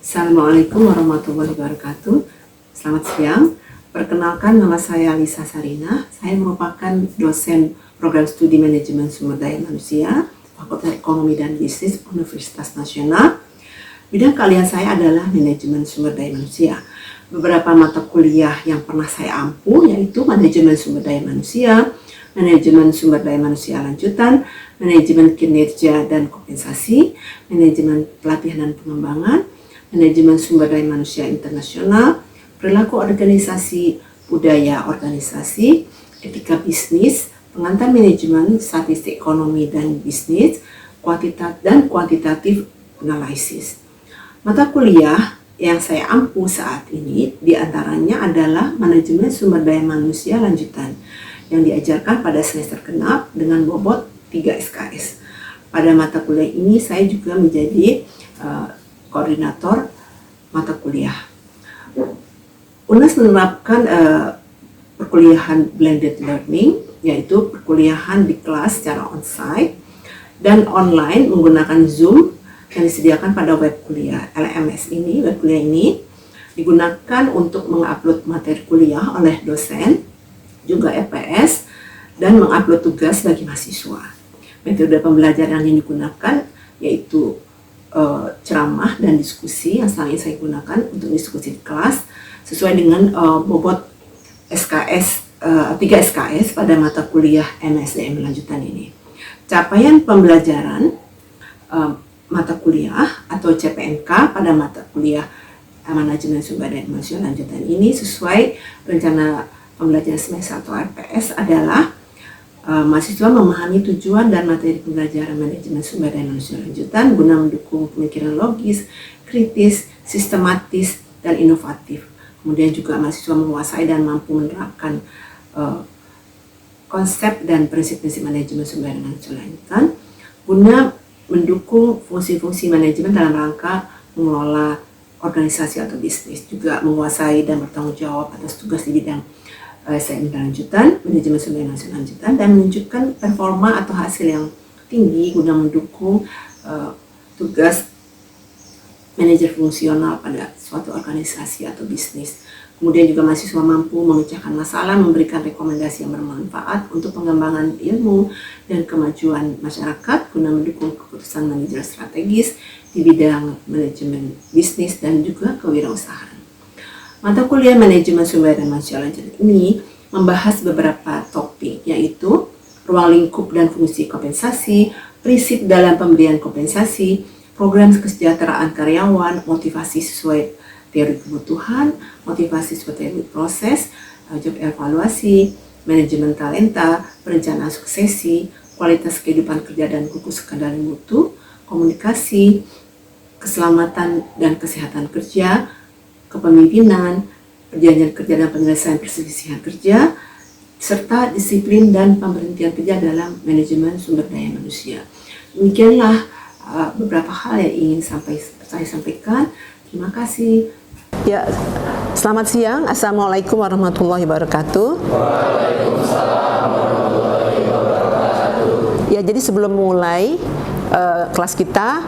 Assalamualaikum warahmatullahi wabarakatuh. Selamat siang. Perkenalkan, nama saya Lisa Sarina. Saya merupakan dosen program studi manajemen sumber daya manusia, Fakultas Ekonomi dan Bisnis Universitas Nasional. Bidang keahlian saya adalah manajemen sumber daya manusia. Beberapa mata kuliah yang pernah saya ampu yaitu manajemen sumber daya manusia, manajemen sumber daya manusia lanjutan, manajemen kinerja dan kompensasi, manajemen pelatihan dan pengembangan, manajemen sumber daya manusia internasional, perilaku organisasi, budaya organisasi, etika bisnis, pengantar manajemen, statistik ekonomi dan bisnis, kuantitatif analisis. Mata kuliah yang saya ampu saat ini diantaranya adalah manajemen sumber daya manusia lanjutan yang diajarkan pada semester genap dengan bobot 3 SKS. Pada mata kuliah ini saya juga menjadi koordinator mata kuliah. UNAS menerapkan perkuliahan blended learning, yaitu perkuliahan di kelas secara onsite dan online menggunakan Zoom yang disediakan pada web kuliah. LMS ini, web kuliah ini digunakan untuk mengupload materi kuliah oleh dosen, juga EPS, dan mengupload tugas bagi mahasiswa. Metode pembelajaran yang digunakan yaitu ceramah dan diskusi yang selama ini saya gunakan untuk diskusi di kelas sesuai dengan bobot SKS 3 SKS pada mata kuliah MSDM lanjutan ini. Capaian pembelajaran mata kuliah atau CPNK pada mata kuliah manajemen sumber daya manusia lanjutan ini sesuai rencana pembelajaran semester atau RPS adalah mahasiswa memahami tujuan dan materi pembelajaran manajemen sumber daya manusia lanjutan guna mendukung pemikiran logis, kritis, sistematis, dan inovatif. Kemudian juga mahasiswa menguasai dan mampu menerapkan konsep dan prinsip-prinsip manajemen sumber daya manusia lanjutan guna mendukung fungsi-fungsi manajemen dalam rangka mengelola organisasi atau bisnis, juga menguasai dan bertanggung jawab atas tugas di bidang SDM lanjutan, manajemen sumber daya manusia lanjutan, dan menunjukkan performa atau hasil yang tinggi guna mendukung tugas manajer fungsional pada suatu organisasi atau bisnis. Kemudian juga mahasiswa mampu memecahkan masalah, memberikan rekomendasi yang bermanfaat untuk pengembangan ilmu dan kemajuan masyarakat guna mendukung keputusan manajer strategis di bidang manajemen bisnis dan juga kewirausahaan. Mata kuliah manajemen sumber daya manusia lanjutan ini membahas beberapa topik, yaitu ruang lingkup dan fungsi kompensasi, prinsip dalam pemberian kompensasi, program kesejahteraan karyawan, motivasi sesuai teori kebutuhan, motivasi sesuai teori proses, job evaluasi, manajemen talenta, perencanaan suksesi, kualitas kehidupan kerja dan gugus kendali mutu, komunikasi, keselamatan dan kesehatan kerja, kepemimpinan, perjanjian kerja dan penyelesaian perselisihan kerja, serta disiplin dan pemberhentian kerja dalam manajemen sumber daya manusia. Demikianlah beberapa hal yang ingin saya sampaikan. Terima kasih. Ya, selamat siang. Assalamualaikum warahmatullahi wabarakatuh. Waalaikumsalam warahmatullahi wabarakatuh. Ya, jadi sebelum mulai kelas kita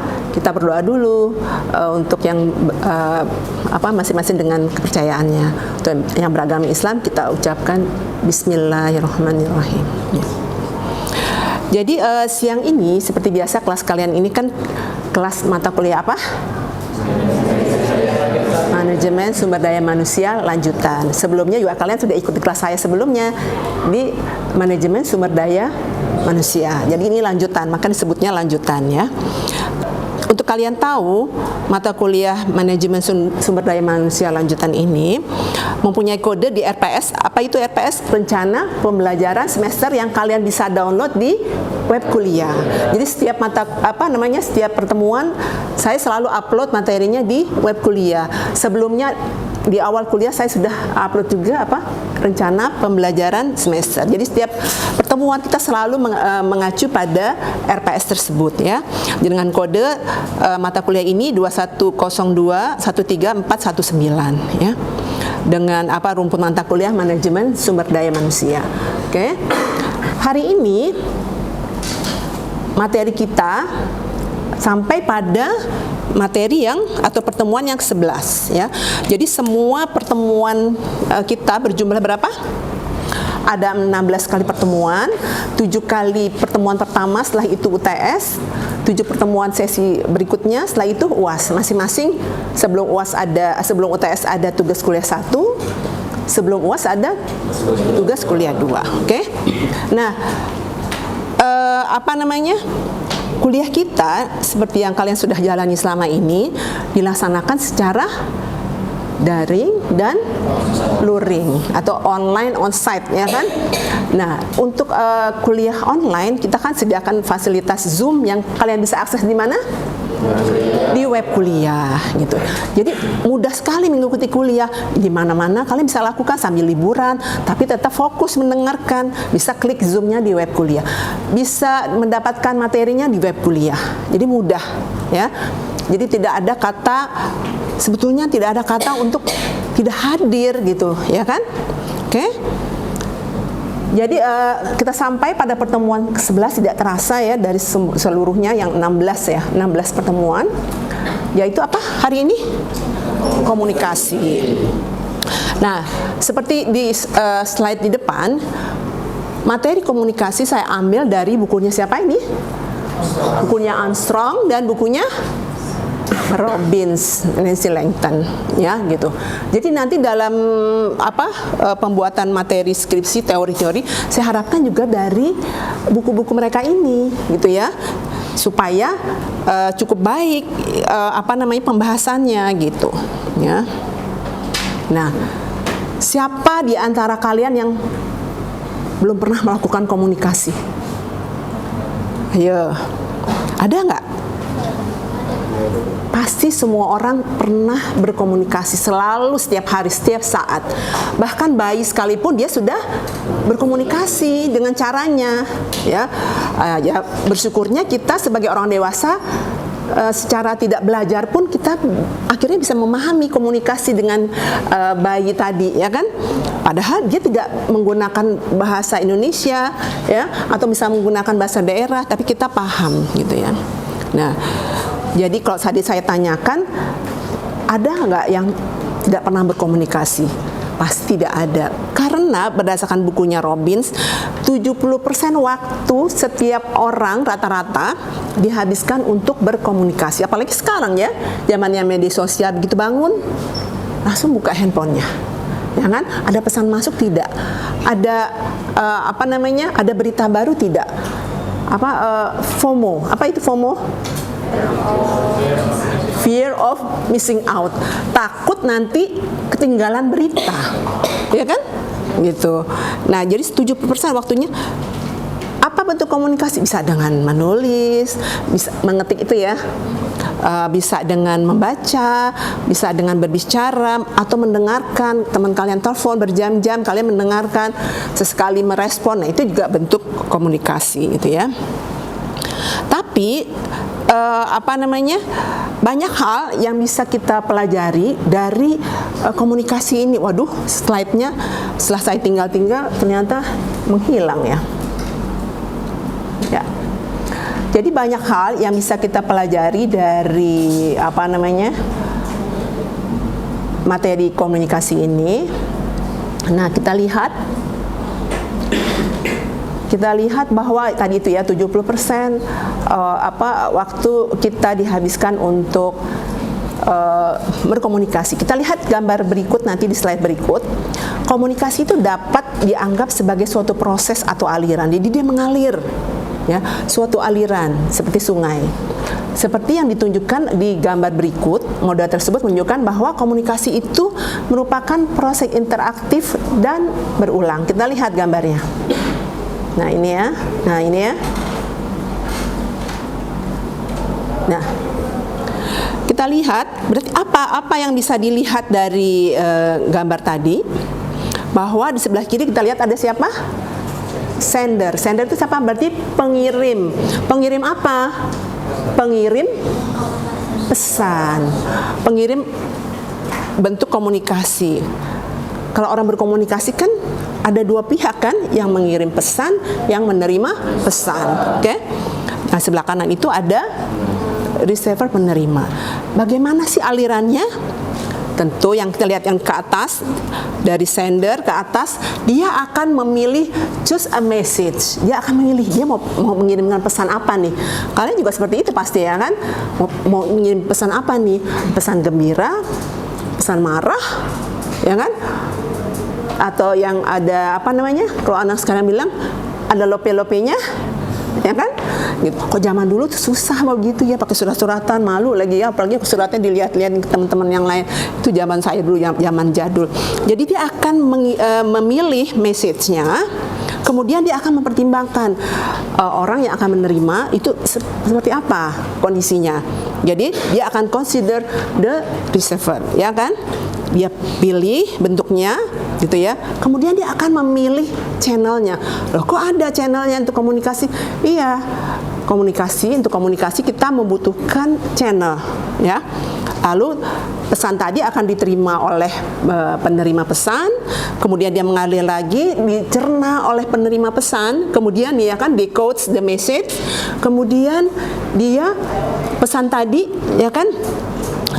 berdoa dulu untuk yang masing-masing dengan kepercayaannya. Untuk yang beragama Islam kita ucapkan Bismillahirrahmanirrahim. Ya. Jadi siang ini seperti biasa kelas kalian ini kan kelas mata kuliah apa? Manajemen sumber daya manusia lanjutan. Sebelumnya juga kalian sudah ikut kelas saya sebelumnya di manajemen sumber daya manusia. Jadi ini lanjutan, maka disebutnya lanjutan ya. Untuk kalian tahu, mata kuliah manajemen sumber daya manusia lanjutan ini mempunyai kode di RPS. Apa itu RPS? Rencana pembelajaran semester yang kalian bisa download di web kuliah. Jadi setiap setiap pertemuan saya selalu upload materinya di web kuliah. Sebelumnya di awal kuliah saya sudah upload juga rencana pembelajaran semester. Jadi setiap pertemuan kita selalu mengacu pada RPS tersebut ya. Dengan kode mata kuliah ini 2102134119 ya. Dengan rumpun mata kuliah manajemen sumber daya manusia. Oke. Hari ini materi kita sampai pada materi yang atau pertemuan yang ke-11 ya. Jadi semua pertemuan kita berjumlah berapa? Ada 16 kali pertemuan, 7 kali pertemuan pertama, setelah itu UTS, 7 pertemuan sesi berikutnya, setelah itu UAS. Masing-masing sebelum UTS ada tugas kuliah 1, sebelum UAS ada tugas kuliah 2. Oke? Nah, kuliah kita seperti yang kalian sudah jalani selama ini dilaksanakan secara daring dan luring atau online onsite ya kan. Nah, untuk kuliah online kita kan sediakan fasilitas Zoom yang kalian bisa akses di mana? Di web kuliah gitu. Jadi mudah sekali mengikuti kuliah di mana-mana. Kalian bisa lakukan sambil liburan, tapi tetap fokus mendengarkan. Bisa klik Zoom-nya di web kuliah. Bisa mendapatkan materinya di web kuliah. Jadi mudah ya. Jadi sebetulnya tidak ada kata untuk tidak hadir gitu, ya kan? Oke? Jadi kita sampai pada pertemuan ke-11 tidak terasa ya dari seluruhnya yang 16 ya, 16 pertemuan. Yaitu apa hari ini? Komunikasi. Nah, seperti di slide di depan, materi komunikasi saya ambil dari bukunya siapa ini? Bukunya Armstrong dan bukunya Robbins, Nancy Langton, ya gitu. Jadi nanti dalam pembuatan materi skripsi teori-teori, saya harapkan juga dari buku-buku mereka ini, gitu ya, supaya cukup baik pembahasannya, gitu, ya. Nah, siapa di antara kalian yang belum pernah melakukan komunikasi? Ayo, ada nggak? Pasti semua orang pernah berkomunikasi selalu, setiap hari, setiap saat. Bahkan bayi sekalipun dia sudah berkomunikasi dengan caranya, ya. Ya bersyukurnya kita sebagai orang dewasa secara tidak belajar pun kita akhirnya bisa memahami komunikasi dengan bayi tadi, ya kan? Padahal dia tidak menggunakan bahasa Indonesia, ya, atau bisa menggunakan bahasa daerah, tapi kita paham, gitu ya. Nah, jadi kalau tadi saya tanyakan, ada nggak yang tidak pernah berkomunikasi? Pasti tidak ada. Karena berdasarkan bukunya Robbins, 70% waktu setiap orang rata-rata dihabiskan untuk berkomunikasi. Apalagi sekarang ya, zamannya media sosial, begitu bangun, langsung buka handphonenya. Ya kan? Ada pesan masuk tidak? Ada ada berita baru tidak? FOMO. Apa itu FOMO? Fear of missing out, takut nanti ketinggalan berita, ya kan? Gitu. Nah, jadi 70% waktunya apa bentuk komunikasi? Bisa dengan menulis, bisa mengetik itu ya, bisa dengan membaca, bisa dengan berbicara atau mendengarkan. Teman kalian telepon berjam-jam, kalian mendengarkan, sesekali merespon. Nah, itu juga bentuk komunikasi, gitu ya. Tapi banyak hal yang bisa kita pelajari dari komunikasi ini. Waduh, slide-nya setelah saya tinggal ternyata menghilang ya. Ya. Jadi banyak hal yang bisa kita pelajari dari materi komunikasi ini. Nah, kita lihat bahwa tadi itu ya 70% waktu kita dihabiskan untuk berkomunikasi. Kita lihat gambar berikut nanti di slide berikut. Komunikasi itu dapat dianggap sebagai suatu proses atau aliran. Jadi dia mengalir, ya, suatu aliran seperti sungai. Seperti yang ditunjukkan di gambar berikut, model tersebut menunjukkan bahwa komunikasi itu merupakan proses interaktif dan berulang. Kita lihat gambarnya. Nah, ini ya. Nah, kita lihat berarti apa yang bisa dilihat dari gambar tadi? Bahwa di sebelah kiri kita lihat ada siapa? Sender. Sender itu siapa? Berarti pengirim. Pengirim apa? Pengirim pesan. Pengirim bentuk komunikasi. Kalau orang berkomunikasi kan ada dua pihak kan, yang mengirim pesan, yang menerima pesan. Oke? Nah, sebelah kanan itu ada receiver penerima. Bagaimana sih alirannya? Tentu yang kita lihat yang ke atas, dari sender ke atas, dia akan memilih choose a message. Dia akan memilih dia mau mengirimkan pesan apa nih. Kalian juga seperti itu pasti ya kan? Mau mengirim pesan apa nih? Pesan gembira, pesan marah, ya kan? Atau yang ada apa namanya? Kalau anak sekarang bilang ada lope-lopenya, ya kan? Gitu. Kok zaman dulu tuh susah mau gitu ya, pakai surat-suratan, malu lagi ya, apalagi suratnya dilihat-lihat ke teman-teman yang lain. Itu zaman saya dulu, zaman jadul. Jadi dia akan memilih message-nya, kemudian dia akan mempertimbangkan orang yang akan menerima itu seperti apa kondisinya. Jadi dia akan consider the receiver, ya kan? Dia pilih bentuknya gitu ya. Kemudian dia akan memilih channelnya. Loh, kok ada channelnya untuk komunikasi? Iya, untuk komunikasi kita membutuhkan channel, ya. Lalu pesan tadi akan diterima oleh penerima pesan, kemudian dia mengalir lagi, dicerna oleh penerima pesan, kemudian dia akan decode the message, kemudian dia pesan tadi, ya kan,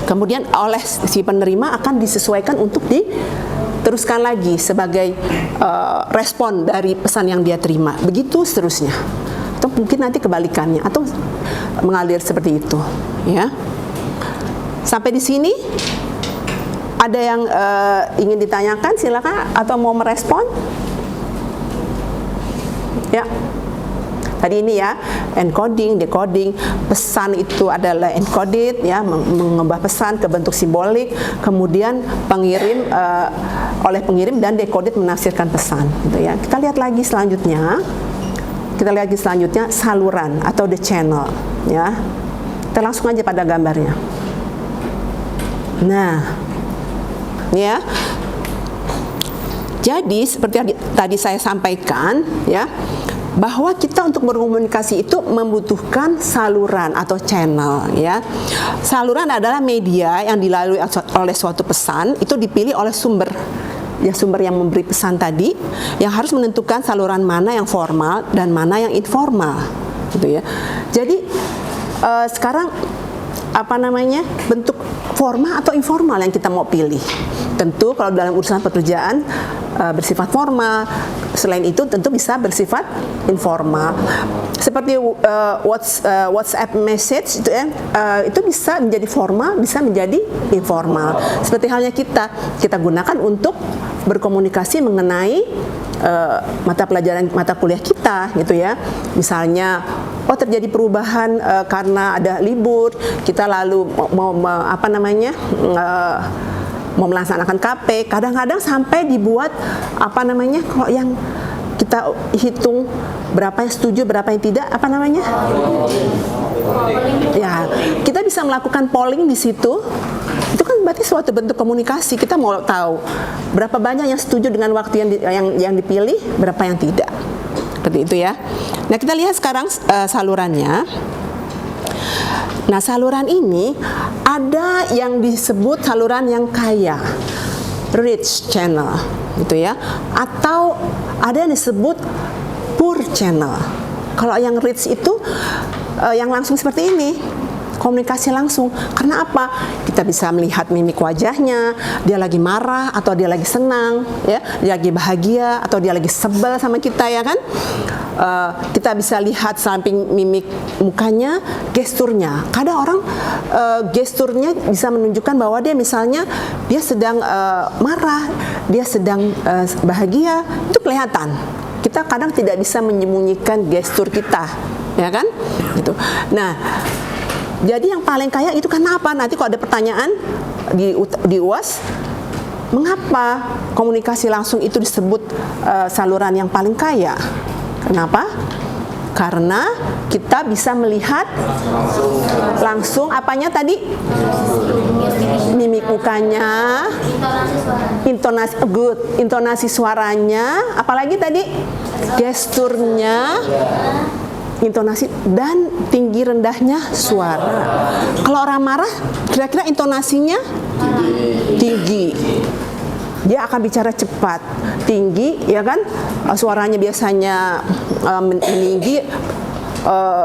kemudian oleh si penerima akan disesuaikan untuk diteruskan lagi sebagai respon dari pesan yang dia terima. Begitu seterusnya. Atau mungkin nanti kebalikannya atau mengalir seperti itu, ya. Sampai di sini ada yang ingin ditanyakan, silakan, atau mau merespon? Ya. Tadi ini ya, encoding, decoding, pesan itu adalah encoded ya, mengubah pesan ke bentuk simbolik, kemudian pengirim oleh pengirim, dan decoded menafsirkan pesan gitu ya. Kita lihat lagi selanjutnya. Saluran atau the channel ya. Kita langsung aja pada gambarnya. Nah, ya. Jadi seperti yang tadi saya sampaikan ya, bahwa kita untuk berkomunikasi itu membutuhkan saluran atau channel ya. Saluran adalah media yang dilalui oleh suatu pesan, itu dipilih oleh sumber yang memberi pesan tadi, yang harus menentukan saluran mana yang formal dan mana yang informal gitu ya. Jadi sekarang bentuk formal atau informal yang kita mau pilih. Tentu kalau dalam urusan pekerjaan bersifat formal, selain itu tentu bisa bersifat informal. Seperti WhatsApp message itu itu bisa menjadi formal, bisa menjadi informal. Seperti halnya kita gunakan untuk berkomunikasi mengenai mata kuliah kita gitu ya. Misalnya terjadi perubahan karena ada libur, kita lalu mau melaksanakan KP, kadang-kadang sampai dibuat kalau yang kita hitung berapa yang setuju, berapa yang tidak, ya, kita bisa melakukan polling di situ. Itu kan berarti suatu bentuk komunikasi. Kita mau tahu berapa banyak yang setuju dengan waktu yang dipilih, berapa yang tidak. Seperti itu ya. Nah, kita lihat sekarang salurannya. Nah, saluran ini ada yang disebut saluran yang kaya, rich channel, gitu ya. Atau ada yang disebut poor channel. Kalau yang rich itu yang langsung seperti ini, komunikasi langsung. Karena apa? Kita bisa melihat mimik wajahnya, dia lagi marah atau dia lagi senang, ya, dia lagi bahagia atau dia lagi sebel sama kita, ya kan? Kita bisa lihat samping mimik mukanya, gesturnya. Kadang orang gesturnya bisa menunjukkan bahwa dia misalnya dia sedang marah, dia sedang bahagia, itu kelihatan. Kita kadang tidak bisa menyembunyikan gestur kita, ya kan? Gitu. Nah, jadi yang paling kaya itu karena apa? Nanti kalau ada pertanyaan di UAS, mengapa komunikasi langsung itu disebut saluran yang paling kaya? Kenapa? Karena kita bisa melihat langsung apanya tadi? Mimik mukanya, intonasi suaranya, apalagi tadi? Gesturnya, intonasi, dan tinggi rendahnya suara. Kalau orang marah, kira-kira intonasinya tinggi. Dia akan bicara cepat, tinggi, ya kan? Suaranya biasanya meninggi,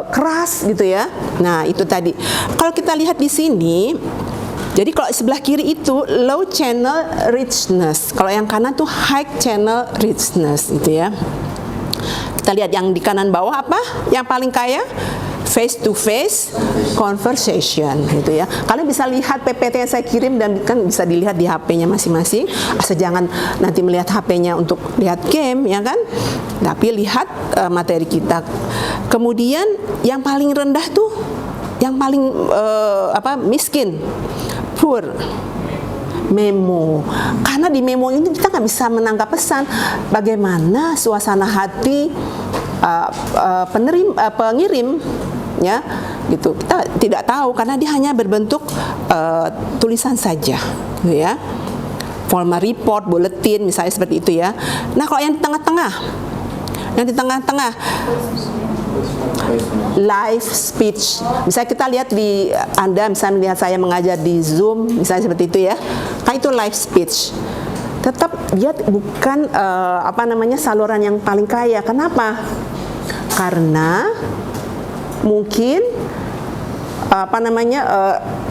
keras gitu ya. Nah, itu tadi. Kalau kita lihat di sini, jadi kalau sebelah kiri itu low channel richness, kalau yang kanan tuh high channel richness gitu ya. Kita lihat yang di kanan bawah apa? Yang paling kaya face to face conversation gitu ya. Kalian bisa lihat PPT yang saya kirim dan kan bisa dilihat di HP-nya masing-masing. Asal jangan nanti melihat HP-nya untuk lihat game ya kan. Tapi lihat materi kita. Kemudian yang paling rendah tuh yang paling miskin, poor. Memo, karena di memo ini kita nggak bisa menangkap pesan bagaimana suasana hati pengirim ya gitu, kita tidak tahu karena dia hanya berbentuk tulisan saja gitu ya, formal report, bulletin misalnya seperti itu ya. Nah kalau yang di tengah-tengah live speech, misalnya kita lihat di Anda misalnya melihat saya mengajar di Zoom misalnya seperti itu ya, kan itu live speech. Tetap dia bukan saluran yang paling kaya. Kenapa? Karena mungkin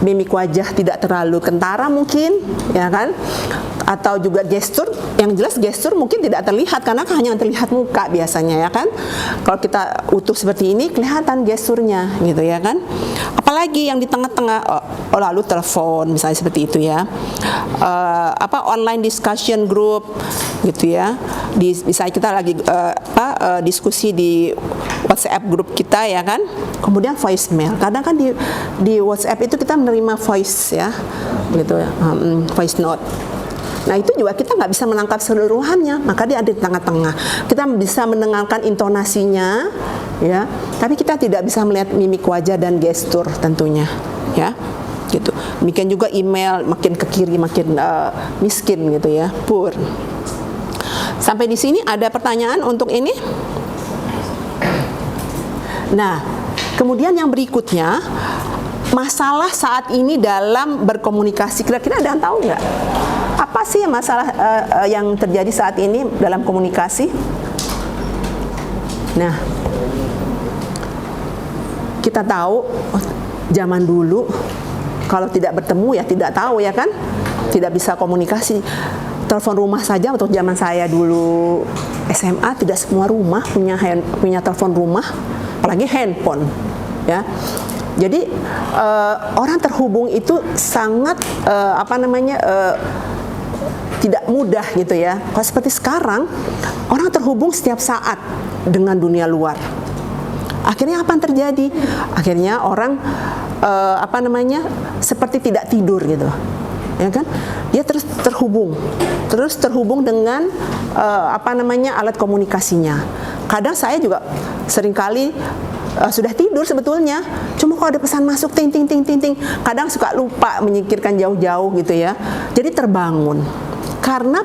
mimik wajah tidak terlalu kentara mungkin ya kan, atau juga gestur, yang jelas gestur mungkin tidak terlihat karena hanya terlihat muka biasanya ya kan. Kalau kita utuh seperti ini kelihatan gesturnya gitu ya kan. Apalagi yang di tengah-tengah, lalu telepon misalnya seperti itu ya, online discussion group gitu ya. Misalnya kita lagi diskusi di WhatsApp grup kita ya kan. Kemudian voicemail. Kadang kan di WhatsApp itu kita menerima voice ya, gitu ya, voice note. Nah itu juga kita nggak bisa menangkap seluruhannya, maka dia ada di tengah-tengah. Kita bisa mendengarkan intonasinya, ya, tapi kita tidak bisa melihat mimik wajah dan gestur tentunya, ya, gitu. Demikian juga email, makin ke kiri makin miskin gitu ya, poor. Sampai di sini ada pertanyaan untuk ini? Nah, kemudian yang berikutnya, masalah saat ini dalam berkomunikasi. Kira-kira ada yang tahu nggak? Apa sih masalah yang terjadi saat ini dalam komunikasi? Nah, kita tahu zaman dulu kalau tidak bertemu ya tidak tahu ya kan, tidak bisa komunikasi. Telepon rumah saja untuk zaman saya dulu SMA tidak semua rumah punya telepon rumah, apalagi handphone, ya. Jadi orang terhubung itu sangat tidak mudah gitu ya. Kalau seperti sekarang orang terhubung setiap saat dengan dunia luar. Akhirnya apa yang terjadi? Akhirnya orang seperti tidak tidur gitu, ya kan? Dia terus terhubung dengan alat komunikasinya. Kadang saya juga seringkali sudah tidur sebetulnya, cuma kalau ada pesan masuk ting ting ting ting ting, kadang suka lupa menyingkirkan jauh-jauh gitu ya. Jadi terbangun karena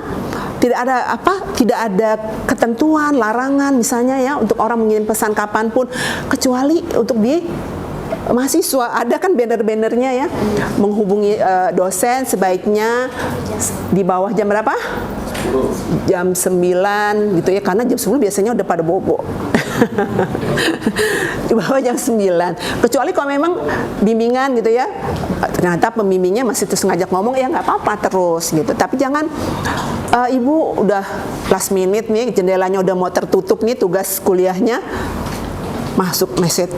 tidak ada ketentuan, larangan misalnya ya untuk orang mengirim pesan kapanpun, kecuali untuk di mahasiswa ada kan banner-bannernya ya, menghubungi dosen sebaiknya di bawah jam berapa? Jam 9 gitu ya, karena jam 10 biasanya udah pada bobo. Di bawah jam 9, kecuali kalau memang bimbingan gitu ya, ternyata pembimbingnya masih terus ngajak ngomong, ya nggak apa-apa terus gitu. Tapi jangan ibu udah last minute nih, jendelanya udah mau tertutup nih, tugas kuliahnya masuk message,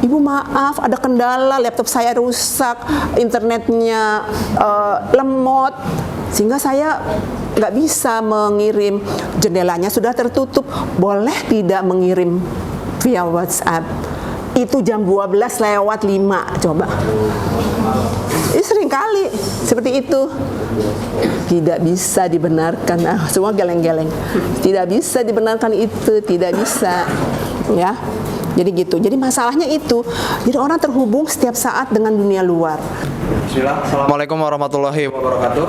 ibu maaf ada kendala, laptop saya rusak, internetnya lemot sehingga saya nggak bisa mengirim, jendelanya sudah tertutup, boleh tidak mengirim via WhatsApp? Itu jam 12:05 coba. Ini sering kali seperti itu. Tidak bisa dibenarkan. Semua geleng-geleng. Tidak bisa dibenarkan itu, tidak bisa. Ya. Jadi gitu. Jadi masalahnya itu. Jadi orang terhubung setiap saat dengan dunia luar. Bismillah. Assalamualaikum warahmatullahi wabarakatuh.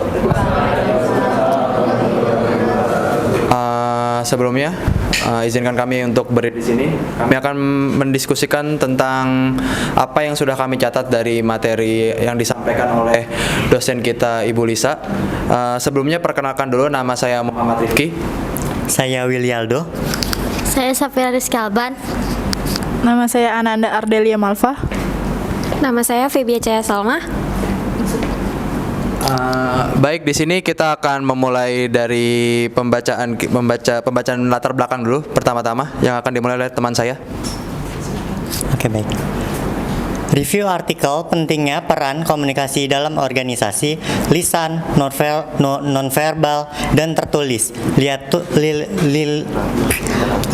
Sebelumnya izinkan kami untuk berdiri di sini. Kami akan mendiskusikan tentang apa yang sudah kami catat dari materi yang disampaikan oleh dosen kita Ibu Lisa. Sebelumnya perkenalkan dulu, nama saya Muhammad Rifki. Saya Wilialdo. Saya Safira Rizky Alban. Nama saya Ananda Ardelia Malva. Nama saya Febia Caya Salma. Baik, di sini kita akan memulai dari pembacaan latar belakang dulu pertama-tama yang akan dimulai oleh teman saya. Oke, baik. Review artikel pentingnya peran komunikasi dalam organisasi, lisan, nonverbal, dan tertulis.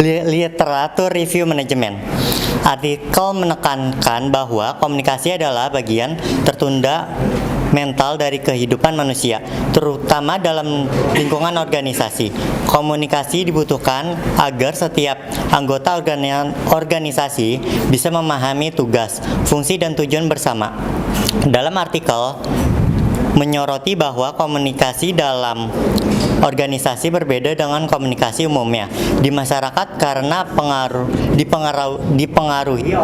Literatur review manajemen. Artikel menekankan bahwa komunikasi adalah bagian tertunda mental dari kehidupan manusia, terutama dalam lingkungan organisasi. Komunikasi dibutuhkan agar setiap anggota organisasi bisa memahami tugas, fungsi, dan tujuan bersama. Dalam artikel menyoroti bahwa komunikasi dalam organisasi berbeda dengan komunikasi umumnya di masyarakat karena dipengaruhi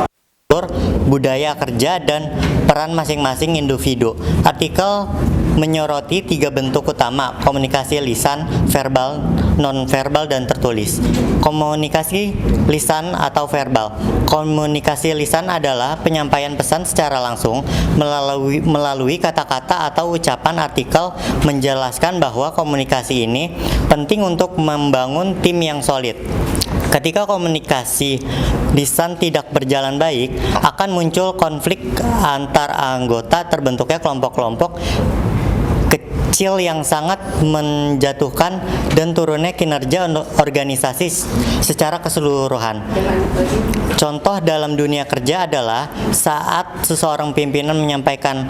budaya kerja dan peran masing-masing individu. Artikel menyoroti 3 bentuk utama komunikasi lisan, verbal, nonverbal, dan tertulis. Komunikasi lisan atau verbal. Komunikasi lisan adalah penyampaian pesan secara langsung melalui kata-kata atau ucapan. Artikel menjelaskan bahwa komunikasi ini penting untuk membangun tim yang solid. Ketika komunikasi lisan tidak berjalan baik, akan muncul konflik antar anggota, terbentuknya kelompok-kelompok kecil yang sangat menjatuhkan dan turunnya kinerja organisasi secara keseluruhan. Contoh dalam dunia kerja adalah saat seseorang pimpinan menyampaikan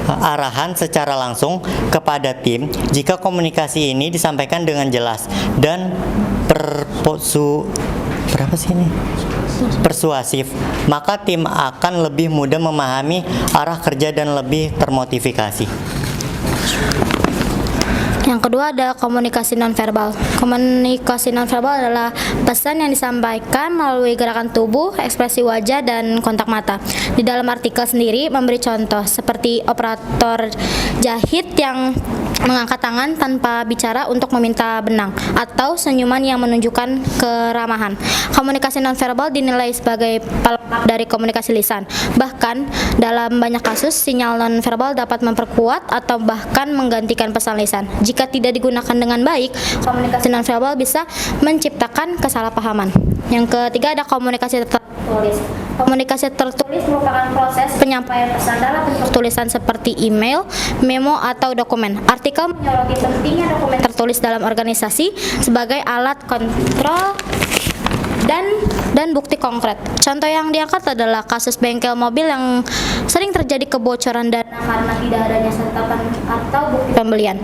arahan secara langsung kepada tim. Jika komunikasi ini disampaikan dengan jelas dan persuasif, maka tim akan lebih mudah memahami arah kerja dan lebih termotivasi. Yang kedua ada komunikasi nonverbal. Komunikasi nonverbal adalah pesan yang disampaikan melalui gerakan tubuh, ekspresi wajah, dan kontak mata. Di dalam artikel sendiri memberi contoh seperti operator jahit yang mengangkat tangan tanpa bicara untuk meminta benang, atau senyuman yang menunjukkan keramahan. Komunikasi nonverbal dinilai sebagai pelengkap dari komunikasi lisan. Bahkan dalam banyak kasus sinyal nonverbal dapat memperkuat atau bahkan menggantikan pesan lisan. Jika tidak digunakan dengan baik, komunikasi nonverbal bisa menciptakan kesalahpahaman. Yang ketiga ada komunikasi tertulis. Komunikasi tertulis merupakan proses penyampaian pesan dalam bentuk tulisan seperti email, memo, atau dokumen. Artikel menyoroti pentingnya dokumen tertulis dalam organisasi sebagai alat kontrol dan bukti konkret. Contoh yang diangkat adalah kasus bengkel mobil yang sering terjadi kebocoran dana karena tidak adanya setapan atau bukti pembelian.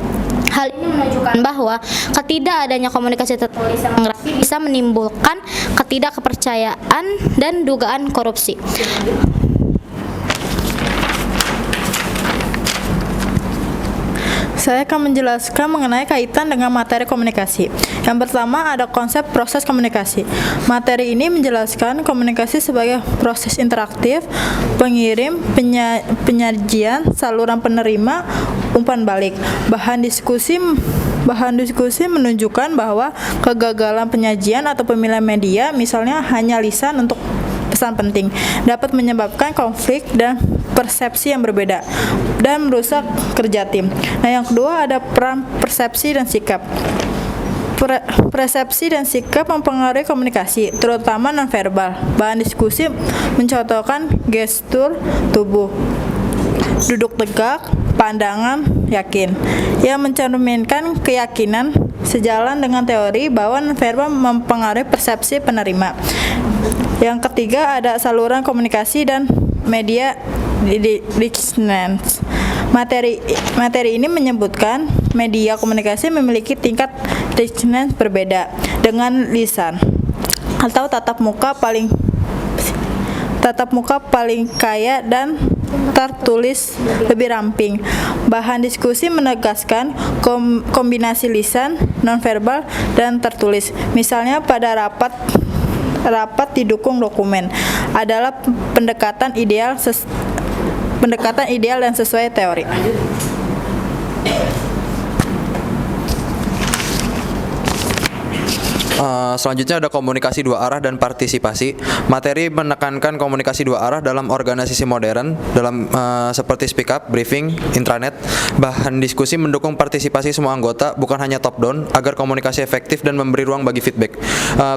Hal ini menunjukkan bahwa ketidakadanya komunikasi tertulis yang rapi bisa menimbulkan ketidakpercayaan dan dugaan korupsi. Saya akan menjelaskan mengenai kaitan dengan materi komunikasi. Yang pertama ada konsep proses komunikasi. Materi ini menjelaskan komunikasi sebagai proses interaktif, pengirim, penyajian, saluran penerima, umpan balik. Bahan diskusi menunjukkan bahwa kegagalan penyajian atau pemilihan media, misalnya hanya lisan untuk pesan penting, dapat menyebabkan konflik dan persepsi yang berbeda dan merusak kerja tim. Nah, yang kedua ada peran persepsi dan sikap. Persepsi dan sikap mempengaruhi komunikasi, terutama nonverbal. Bahan diskusi mencontohkan gestur tubuh, duduk tegak, pandangan yakin, yang mencerminkan keyakinan sejalan dengan teori bahwa nonverbal mempengaruhi persepsi penerima. Yang ketiga ada saluran komunikasi dan media dissonance. Materi ini menyebutkan media komunikasi memiliki tingkat dissonance berbeda dengan lisan atau tatap muka paling kaya dan tertulis lebih ramping. Bahan diskusi menegaskan kombinasi lisan, nonverbal, dan tertulis. Misalnya pada rapat didukung dokumen adalah pendekatan ideal dan sesuai teori. Selanjutnya ada komunikasi dua arah dan partisipasi. Materi menekankan komunikasi dua arah dalam organisasi modern dalam seperti speak up, briefing, intranet. Bahan diskusi mendukung partisipasi semua anggota, bukan hanya top down, agar komunikasi efektif dan memberi ruang bagi feedback.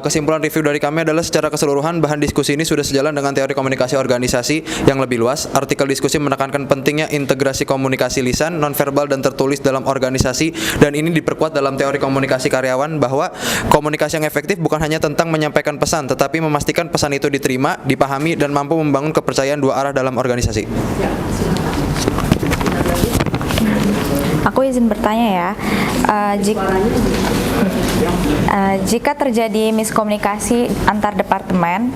Kesimpulan review dari kami adalah secara keseluruhan bahan diskusi ini sudah sejalan dengan teori komunikasi organisasi yang lebih luas. Artikel diskusi menekankan pentingnya integrasi komunikasi lisan, nonverbal dan tertulis dalam organisasi, dan ini diperkuat dalam teori komunikasi karyawan bahwa komunikasi yang efektif bukan hanya tentang menyampaikan pesan, tetapi memastikan pesan itu diterima, dipahami, dan mampu membangun kepercayaan dua arah dalam organisasi. Aku izin bertanya ya, jika terjadi miskomunikasi antar departemen,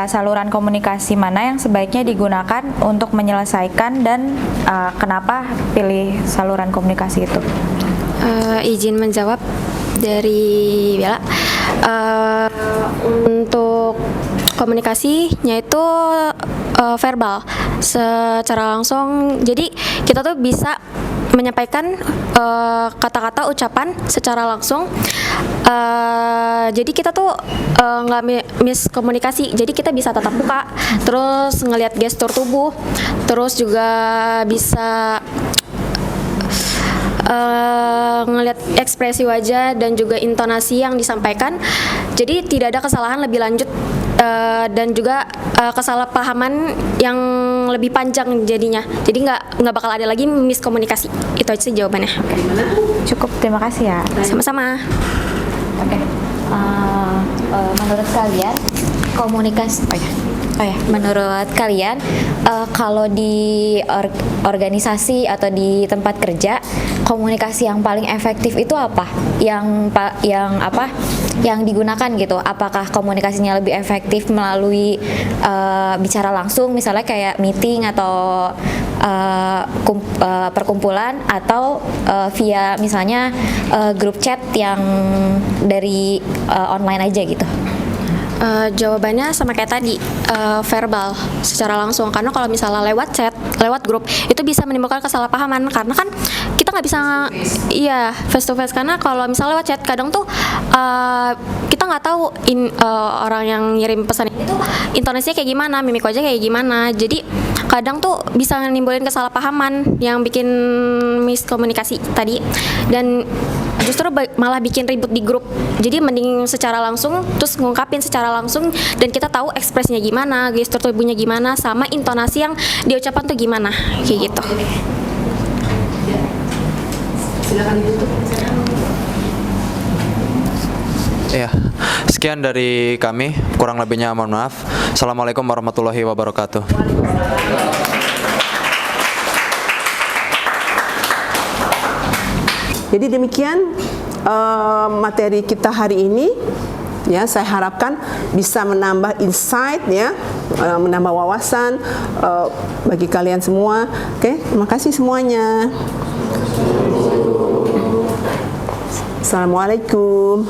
saluran komunikasi mana yang sebaiknya digunakan untuk menyelesaikan dan kenapa pilih saluran komunikasi itu? Izin menjawab dari Bella. Untuk komunikasinya itu verbal secara langsung, jadi kita tuh bisa menyampaikan kata-kata ucapan secara langsung. Jadi kita tuh nggak miskomunikasi, jadi kita bisa tatap muka, terus ngelihat gestur tubuh, terus juga bisa ngelihat ekspresi wajah dan juga intonasi yang disampaikan. Jadi tidak ada kesalahan lebih lanjut dan juga kesalahpahaman yang lebih panjang jadinya. Jadi nggak bakal ada lagi miskomunikasi. Itu aja sih jawabannya. Cukup, terima kasih ya. Sama-sama. Oke. Menurut kalian komunikasi menurut kalian kalau di organisasi atau di tempat kerja, komunikasi yang paling efektif itu apa? Yang digunakan gitu? Apakah komunikasinya lebih efektif melalui bicara langsung, misalnya kayak meeting atau perkumpulan, atau via misalnya grup chat yang dari online aja gitu? Jawabannya sama kayak tadi, verbal secara langsung, karena kalau misalnya lewat chat, lewat grup itu bisa menimbulkan kesalahpahaman, karena kan kita nggak bisa face to face, karena kalau misalnya lewat chat kadang tuh kita nggak tahu orang yang ngirim pesan itu intonasinya kayak gimana, mimik wajah kayak gimana, jadi kadang tuh bisa menimbulkan kesalahpahaman yang bikin miskomunikasi tadi, dan justru malah bikin ribut di grup. Jadi mending secara langsung, terus ngungkapin secara langsung, dan kita tahu ekspresinya gimana, gestur tubuhnya gimana, sama intonasi yang diucapkan tuh gimana, kayak gitu. Silakan ditutup. Ya, sekian dari kami. Kurang lebihnya mohon maaf. Assalamualaikum warahmatullahi wabarakatuh. Jadi demikian materi kita hari ini. Ya, saya harapkan bisa menambah insight, ya, menambah wawasan bagi kalian semua. Oke, terima kasih semuanya. Assalamualaikum.